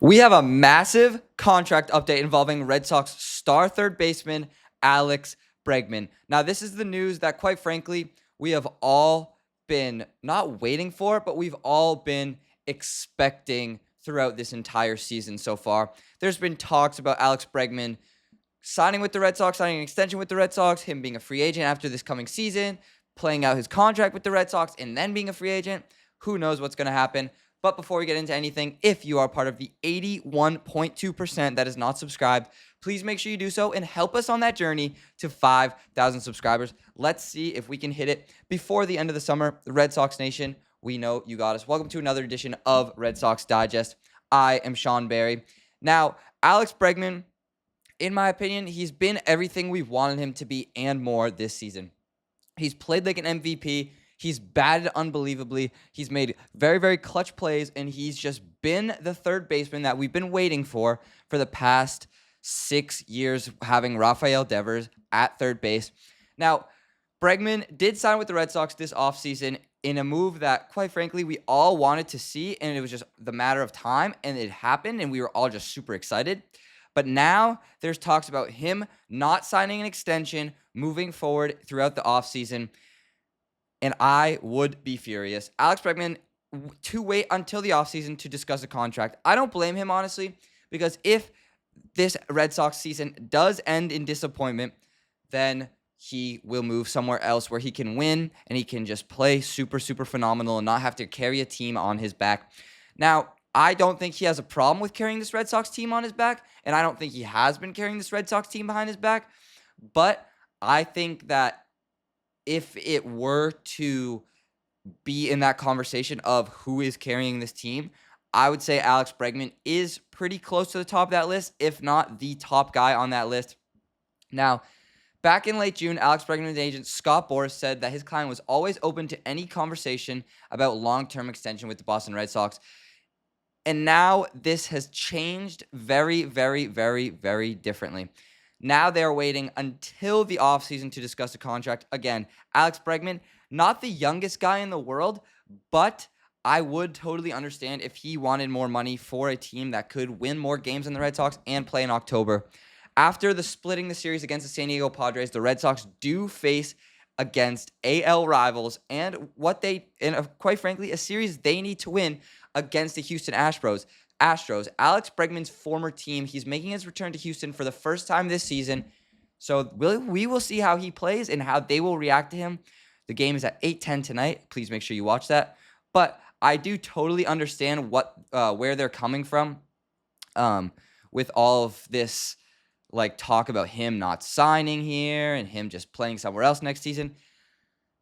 We have a massive contract update involving Red Sox star third baseman Alex Bregman. Now, this is the news that, quite frankly, we have all been not waiting for, but we've all been expecting throughout this entire season so far. There's been talks about Alex Bregman signing with the Red Sox, signing an extension with the Red Sox, him being a free agent after this coming season, playing out his contract with the Red Sox, and then being a free agent. Who knows what's going to happen? But before we get into anything, if you are part of the 81.2% that is not subscribed, please make sure you do so and help us on that journey to 5,000 subscribers. Let's see if we can hit it before the end of the summer. The Red Sox Nation, we know you got us. Welcome to another edition of Red Sox Digest. I am Sean Barry. Now, Alex Bregman, in my opinion, he's been everything we've wanted him to be and more this season. He's played like an MVP. He's batted unbelievably. He's made very, very clutch plays, and he's just been the third baseman that we've been waiting for the past 6 years, having Rafael Devers at third base. Now, Bregman did sign with the Red Sox this offseason in a move that, quite frankly, we all wanted to see, and it was just the matter of time, and it happened, and we were all just super excited. But now there's talks about him not signing an extension moving forward throughout the offseason, and I would be furious. Alex Bregman, to wait until the offseason to discuss a contract. I don't blame him, honestly, because if this Red Sox season does end in disappointment, then he will move somewhere else where he can win and he can just play super, super phenomenal and not have to carry a team on his back. Now, I don't think he has a problem with carrying this Red Sox team on his back, and I don't think he has been carrying this Red Sox team behind his back, but I think that if it were to be in that conversation of who is carrying this team, I would say Alex Bregman is pretty close to the top of that list, if not the top guy on that list. Now, back in late June, Alex Bregman's agent, Scott Boras, said that his client was always open to any conversation about long-term extension with the Boston Red Sox. And now this has changed very, very, very, very differently. Now they're waiting until the offseason to discuss a contract. Again, Alex Bregman, not the youngest guy in the world, but I would totally understand if he wanted more money for a team that could win more games than the Red Sox and play in October. After the splitting the series against the San Diego Padres, the Red Sox do face against AL rivals and quite frankly, a series they need to win against the Houston Astros. Alex Bregman's former team. He's making his return to Houston for the first time this season. So we will see how he plays and how they will react to him. The game is at 8:10 tonight. Please make sure you watch that. But I do totally understand where they're coming from with all of this talk about him not signing here and him just playing somewhere else next season,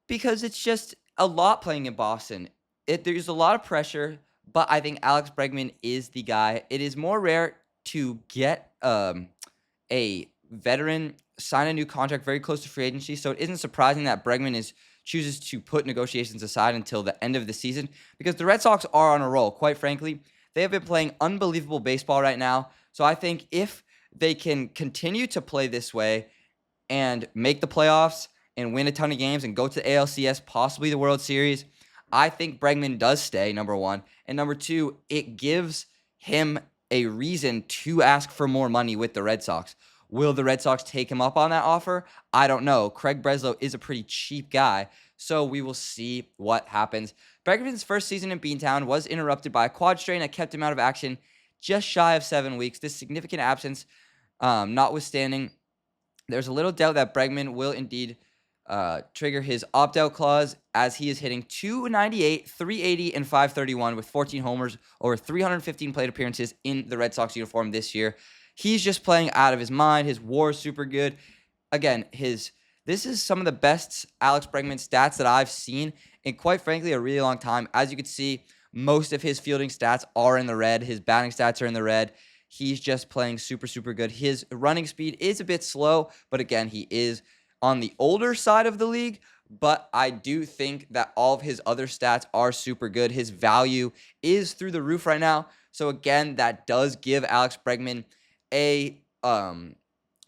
because it's just a lot playing in Boston. There's a lot of pressure. But I think Alex Bregman is the guy. It is more rare to get a veteran sign a new contract very close to free agency, so it isn't surprising that Bregman chooses to put negotiations aside until the end of the season, because the Red Sox are on a roll. Quite frankly, they have been playing unbelievable baseball right now. So I think if they can continue to play this way and make the playoffs and win a ton of games and go to the ALCS, possibly the World Series, I think Bregman does stay, number one. And number two, it gives him a reason to ask for more money with the Red Sox. Will the Red Sox take him up on that offer? I don't know. Craig Breslow is a pretty cheap guy, so we will see what happens. Bregman's first season in Beantown was interrupted by a quad strain that kept him out of action just shy of 7 weeks. This significant absence notwithstanding, there's a little doubt that Bregman will indeed trigger his opt-out clause, as he is hitting .298, .380, and .531 with 14 homers over 315 plate appearances in the Red Sox uniform this year. He's just playing out of his mind. His WAR is super good. Again, this is some of the best Alex Bregman stats that I've seen in, quite frankly, a really long time. As you can see, most of his fielding stats are in the red. His batting stats are in the red. He's just playing super, super good. His running speed is a bit slow, but again, he is on the older side of the league, but I do think that all of his other stats are super good. His value is through the roof right now. So again, that does give Alex Bregman a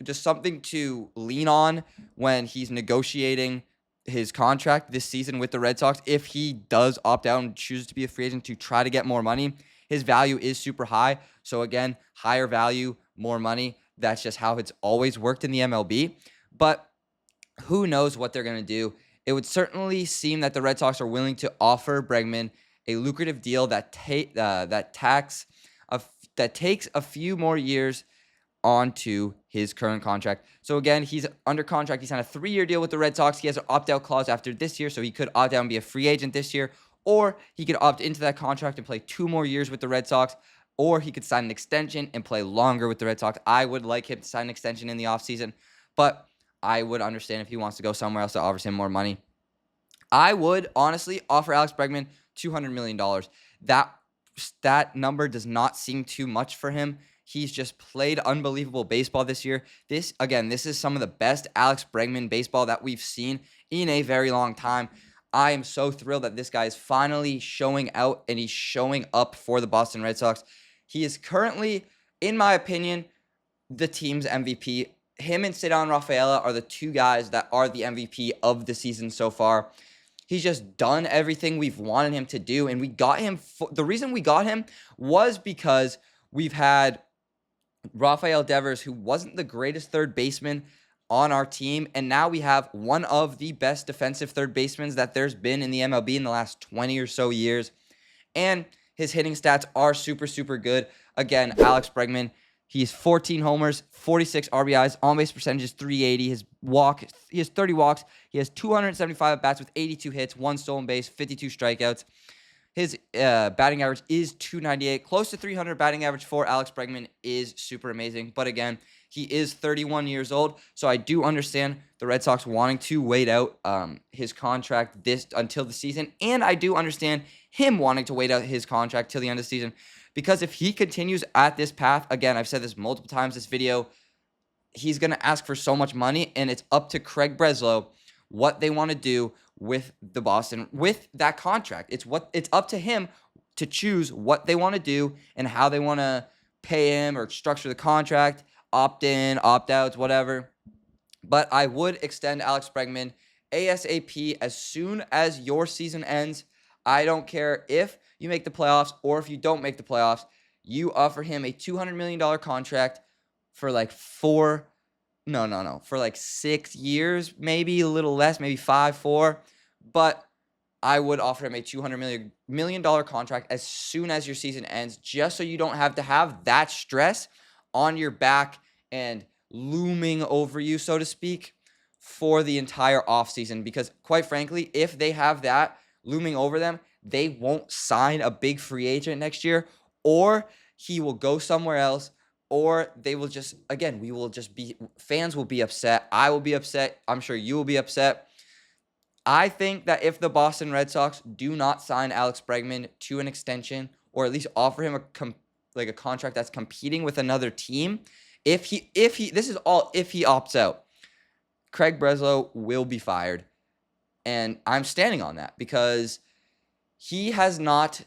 just something to lean on when he's negotiating his contract this season with the Red Sox. If he does opt out and chooses to be a free agent to try to get more money, his value is super high. So again, higher value, more money. That's just how it's always worked in the MLB. But who knows what they're going to do. It would certainly seem that the Red Sox are willing to offer Bregman a lucrative deal that takes a few more years onto his current contract. So again, he's under contract. He signed a 3-year deal with the Red Sox. He has an opt-out clause after this year, so he could opt out and be a free agent this year, or he could opt into that contract and play 2 more years with the Red Sox, or he could sign an extension and play longer with the Red Sox. I would like him to sign an extension in the offseason, but I would understand if he wants to go somewhere else that offers him more money. I would honestly offer Alex Bregman $200 million. That number does not seem too much for him. He's just played unbelievable baseball this year. This is some of the best Alex Bregman baseball that we've seen in a very long time. I am so thrilled that this guy is finally showing out and he's showing up for the Boston Red Sox. He is currently, in my opinion, the team's MVP. Him and Ceddanne Rafaela are the 2 guys that are the MVP of the season so far. He's just done everything we've wanted him to do, and we got him. The reason we got him was because we've had Rafael Devers, who wasn't the greatest third baseman on our team, and now we have one of the best defensive third basemen that there's been in the MLB in the last 20 or so years, and his hitting stats are super, super good. Again, Alex Bregman, he's 14 homers, 46 RBIs, on-base percentage is .380. He has 30 walks. He has 275 at-bats with 82 hits, 1 stolen base, 52 strikeouts. His batting average is .298. Close to .300 batting average for Alex Bregman is super amazing. But again, he is 31 years old, so I do understand the Red Sox wanting to wait out his contract until the season, and I do understand him wanting to wait out his contract till the end of the season. Because if he continues at this path, again, I've said this multiple times this video, he's going to ask for so much money, and it's up to Craig Breslow what they want to do with that contract. It's up to him to choose what they want to do and how they want to pay him or structure the contract, opt in, opt outs, whatever. But I would extend Alex Bregman ASAP as soon as your season ends. I don't care if you make the playoffs or if you don't make the playoffs. You offer him a $200 million contract for like for like 6 years, maybe a little less, maybe 4. But I would offer him a $200 million contract as soon as your season ends, just so you don't have to have that stress on your back and looming over you, so to speak, for the entire offseason. Because quite frankly, if they have that looming over them, they won't sign a big free agent next year, or he will go somewhere else, or they will just, again, fans will be upset. I will be upset. I'm sure you will be upset. I think that if the Boston Red Sox do not sign Alex Bregman to an extension, or at least offer him a contract that's competing with another team, if he opts out, Craig Breslow will be fired. And I'm standing on that because he has not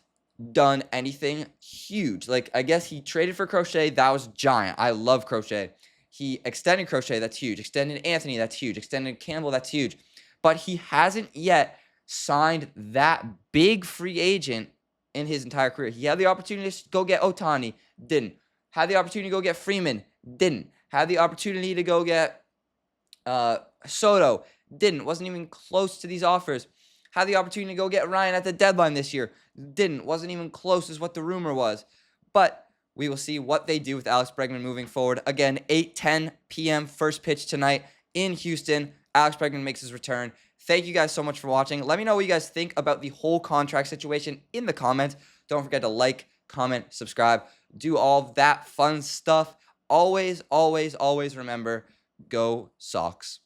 done anything huge. Like, I guess he traded for Crochet. That was giant. I love Crochet. He extended Crochet. That's huge. Extended Anthony. That's huge. Extended Campbell. That's huge. But he hasn't yet signed that big free agent in his entire career. He had the opportunity to go get Ohtani. Didn't. Had the opportunity to go get Freeman. Didn't. Had the opportunity to go get Soto. Didn't. Wasn't even close to these offers. Had the opportunity to go get Ryan at the deadline this year. Didn't. Wasn't even close as what the rumor was. But we will see what they do with Alex Bregman moving forward. Again, 8:10 p.m. first pitch tonight in Houston. Alex Bregman makes his return. Thank you guys so much for watching. Let me know what you guys think about the whole contract situation in the comments. Don't forget to like, comment, subscribe, do all that fun stuff. Always, always, always remember, go Sox.